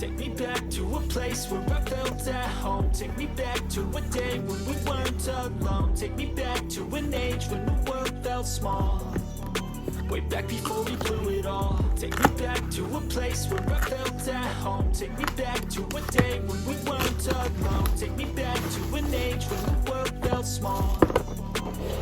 Take me back to a place where I felt at home. Take me back to a day when we weren't alone. Take me back to an age when the world felt small. Way back before we blew it all. Take me back to a place where I felt at home. Take me back to a day when we weren't alone. Take me back to an age when the world felt small.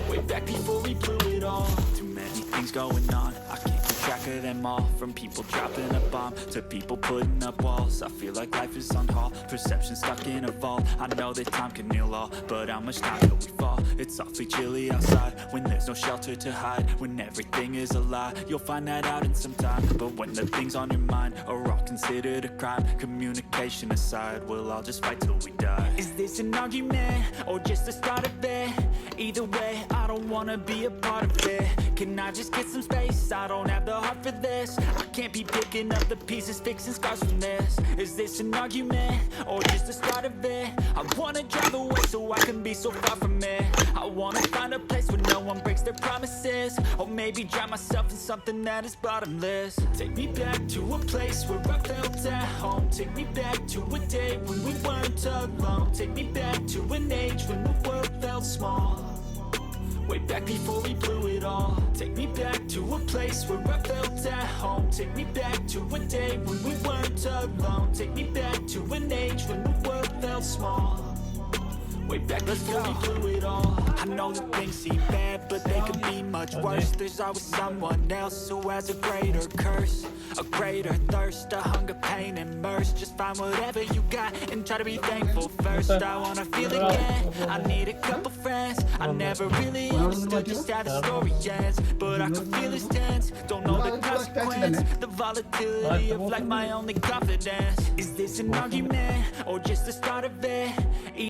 Way back before we blew it all. Too many things going on, I can't keep track of them all. From people dropping a bomb to people putting up walls. I feel like life is on hold, perception stuck in a vault. I know that time can heal all, but how much time till we fall? It's awfully chilly outside when there's no shelter to hide. When everything is a lie, you'll find that out in some time. But when the things on your mind are all considered a crime, communication aside, we'll all just fight till we die. Is this an argument or just the start of it? Either way, I don't wanna be a part of it. Can I just get some space? I don't have the heart for this. I can't be picking up the pieces, fixing scars from this. Is this an argument or just the start of it? I wanna drive away so I can be so far from it. I wanna find a place where no one breaks their promises. Or maybe drown myself in something that is bottomless. Take me back to a place where I felt at home. Take me back to a day when we weren't alone. Take me back to an age when the world felt small. Way back before we blew it all. Take me back to a place where I felt at home. Take me back to a day when we weren't alone. Take me back to an age when the world felt small. Way back before we blew it all. I know that things seem bad, but they could be much worse. There's always someone else who has a greater curse, a greater thirst, a hunger, pain, and mercy. Just find whatever you got and try to be thankful first. I wanna feel again, I need a couple friends. I never really understood just how the story ends, but I can feel it's tense. Don't know the consequence, the volatility of like my only confidence. Is this an argument or just the start of it?